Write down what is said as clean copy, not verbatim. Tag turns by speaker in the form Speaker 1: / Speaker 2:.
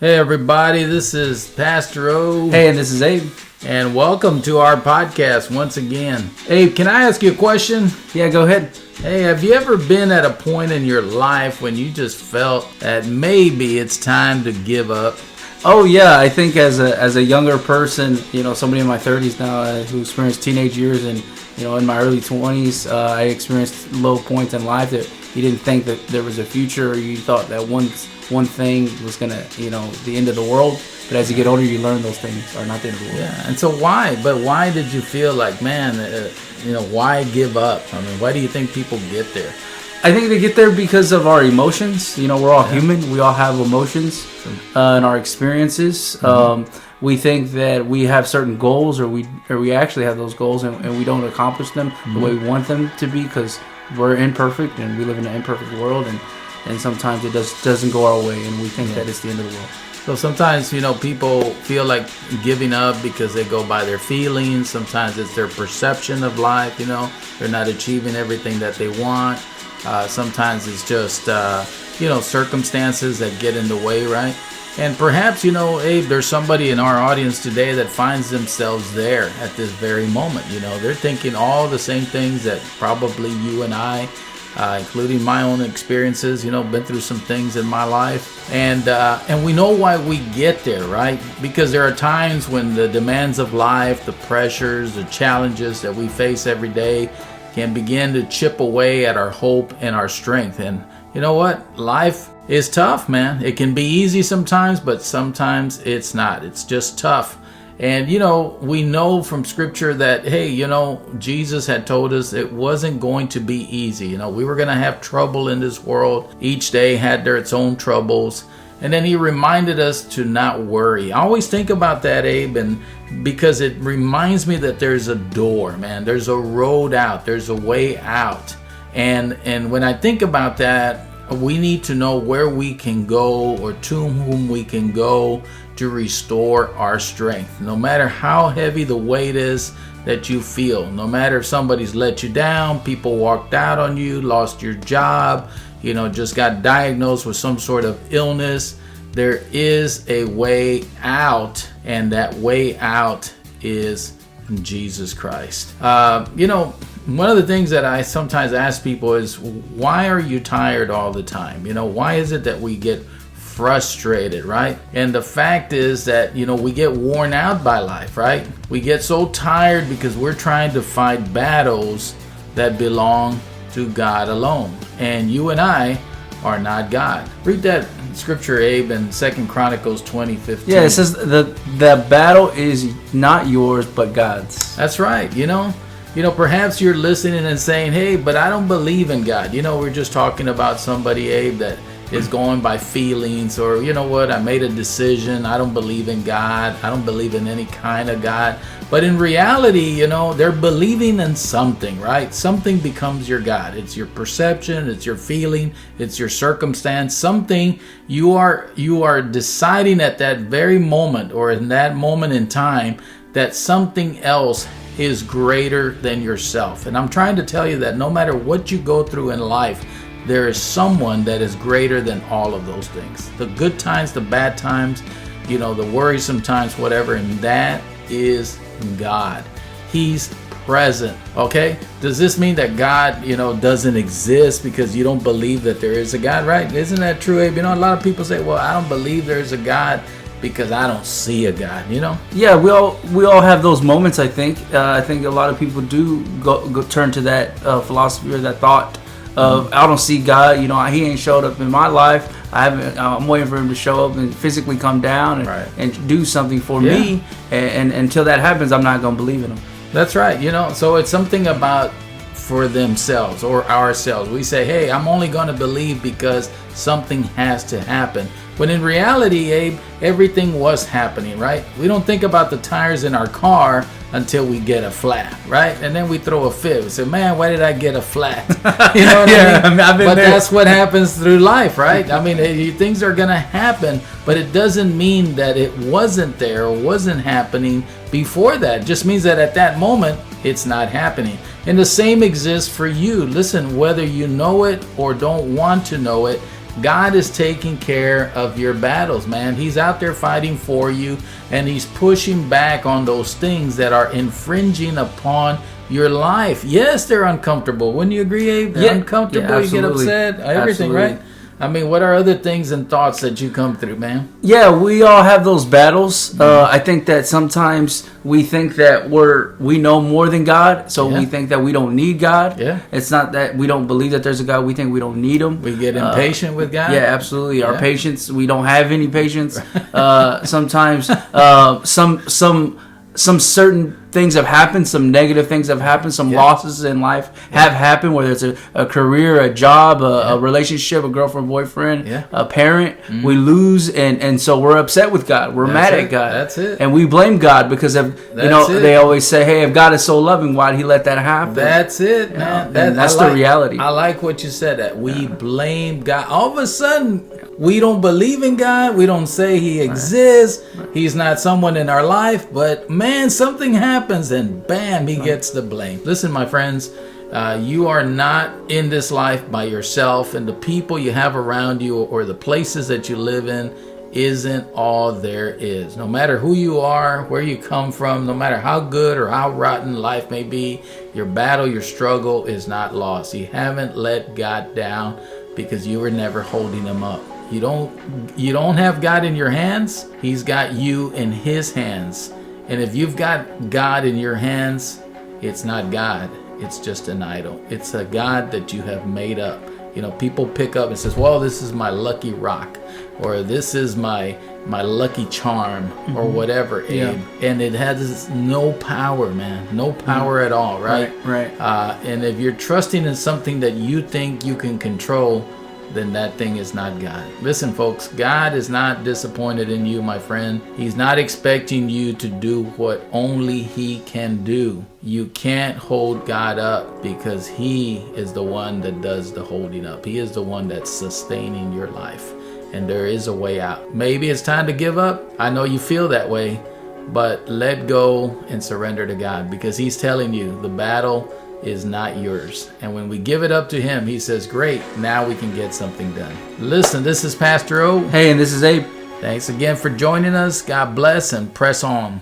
Speaker 1: Hey everybody, this is Pastor O.
Speaker 2: Hey, and this is Abe.
Speaker 1: And welcome to our podcast once again. Abe, can I ask you a question?
Speaker 2: Yeah, go ahead.
Speaker 1: Hey, have you ever been at a point in your life when you just felt that maybe it's time to give up?
Speaker 2: Oh yeah, I think as a younger person, somebody in my 30s now who experienced teenage years, and in my early 20s, I experienced low points in life that you didn't think that there was a future, or you thought that one thing was gonna, the end of the world. But as you get older, you learn those things are not the end of the world.
Speaker 1: Yeah, and so why did you feel like, man, why give up? I mean, why do you think people get there?
Speaker 2: I think they get there because of our emotions. We're all human. We all have emotions and our experiences. Mm-hmm. We think that we have certain goals, or we actually have those goals, and we don't accomplish them the way we want them to be because we're imperfect and we live in an imperfect world, and sometimes it doesn't go our way, and we think that it's the end of the world.
Speaker 1: So sometimes, people feel like giving up because they go by their feelings. Sometimes it's their perception of life, they're not achieving everything that they want. Sometimes it's just, circumstances that get in the way, right? And perhaps, Abe, there's somebody in our audience today that finds themselves there at this very moment. They're thinking all the same things that probably you and I, including my own experiences, been through some things in my life. And we know why we get there, right? Because there are times when the demands of life, the pressures, the challenges that we face every day can begin to chip away at our hope and our strength. And you know what? Life is tough, man. It can be easy sometimes, but sometimes it's not. It's just tough. And, we know from scripture that, hey, Jesus had told us it wasn't going to be easy. We were going to have trouble in this world. Each day had its own troubles. And then he reminded us to not worry. I always think about that, Abe, and because it reminds me that there's a door, man. There's a road out. There's a way out. And when I think about that, we need to know where we can go, or to whom we can go to restore our strength. No matter how heavy the weight is that you feel, no matter if somebody's let you down, people walked out on you, lost your job, just got diagnosed with some sort of illness, there is a way out, and that way out is Jesus Christ. One of the things that I sometimes ask people is, why are you tired all the time? Why is it that we get frustrated, right? And the fact is that, we get worn out by life, right? We get so tired because we're trying to fight battles that belong to God alone. And you and I are not God. Read that scripture, Abe, in 2 Chronicles 20:15.
Speaker 2: Yeah, it says the battle is not yours, but God's.
Speaker 1: That's right. Perhaps you're listening and saying, hey, but I don't believe in God. We're just talking about somebody, Abe, that is going by feelings, or I made a decision. I don't believe in God. I don't believe in any kind of God. But in reality, they're believing in something, right? Something becomes your God. It's your perception, it's your feeling, it's your circumstance. Something you are deciding at that very moment, or in that moment in time, that something else is greater than yourself. And I'm trying to tell you that no matter what you go through in life, there is someone that is greater than all of those things. The good times, the bad times, the worrisome times, whatever, and that is God. He's present, okay? Does this mean that God, doesn't exist because you don't believe that there is a God, right? Isn't that true, Abe? A lot of people say, well, I don't believe there's a God because I don't see a God,
Speaker 2: Yeah, we all have those moments, I think. I think a lot of people do go turn to that philosophy or that thought of, I don't see God, he ain't showed up in my life. I'm waiting for him to show up and physically come down and do something for me. And until that happens, I'm not going to believe in him.
Speaker 1: That's right. So it's something about for themselves or ourselves. We say, hey, I'm only going to believe because something has to happen. When in reality, Abe, everything was happening, right? We don't think about the tires in our car until we get a flat, right? And then we throw a fit. We say, man, why did I get a flat? You know what I mean? But that's what happens through life, right? I mean, things are going to happen, but it doesn't mean that it wasn't there or wasn't happening before that. It just means that at that moment, it's not happening. And the same exists for you. Listen, whether you know it or don't want to know it, God is taking care of your battles, man. He's out there fighting for you, and he's pushing back on those things that are infringing upon your life. Yes, they're uncomfortable. Wouldn't you agree, Abe? They're uncomfortable. You get upset. Everything,
Speaker 2: Absolutely.
Speaker 1: right? I mean, what are other things and thoughts that you come through, man?
Speaker 2: Yeah, we all have those battles. I think that sometimes we think that we know more than God, so we think that we don't need God.
Speaker 1: Yeah.
Speaker 2: It's not that we don't believe that there's a God. We think we don't need him.
Speaker 1: We get impatient with God.
Speaker 2: Yeah, absolutely. Our
Speaker 1: Yeah.
Speaker 2: patience, we don't have any patience. Sometimes some certain things have happened, some negative things have happened, some losses in life have happened, whether it's a career, a job, a relationship, a girlfriend, boyfriend, a parent. We lose, and so we're upset with God. We're mad at God.
Speaker 1: That's it.
Speaker 2: And we blame God because of, they always say, hey, if God is so loving, why did he let that happen?
Speaker 1: That's it, man.
Speaker 2: That's the reality.
Speaker 1: I like what you said, that we blame God. All of a sudden, we don't believe in God. We don't say he exists. He's not someone in our life. But man, something happens and bam, he gets the blame. Listen, my friends, you are not in this life by yourself, and the people you have around you or the places that you live in isn't all there is. No matter who you are, where you come from, no matter how good or how rotten life may be, your battle, your struggle is not lost. You haven't let God down because you were never holding him up. You don't have God in your hands. He's got you in his hands. And if you've got God in your hands, it's not God. It's just an idol. It's a God that you have made up. People pick up and says, well, this is my lucky rock, or this is my lucky charm, or whatever.
Speaker 2: Yeah.
Speaker 1: And it has no power, man. No power at all, right?
Speaker 2: Right.
Speaker 1: And if you're trusting in something that you think you can control, then that thing is not God. Listen, folks, God is not disappointed in you, my friend. He's not expecting you to do what only he can do. You can't hold God up because he is the one that does the holding up. He is the one that's sustaining your life. And there is a way out. Maybe it's time to give up. I know you feel that way, but let go and surrender to God, because he's telling you the battle is not yours. And when we give it up to him, he says, great, now we can get something done. Listen, this is Pastor O.
Speaker 2: Hey, and this is Abe.
Speaker 1: Thanks again for joining us. God bless, and press on.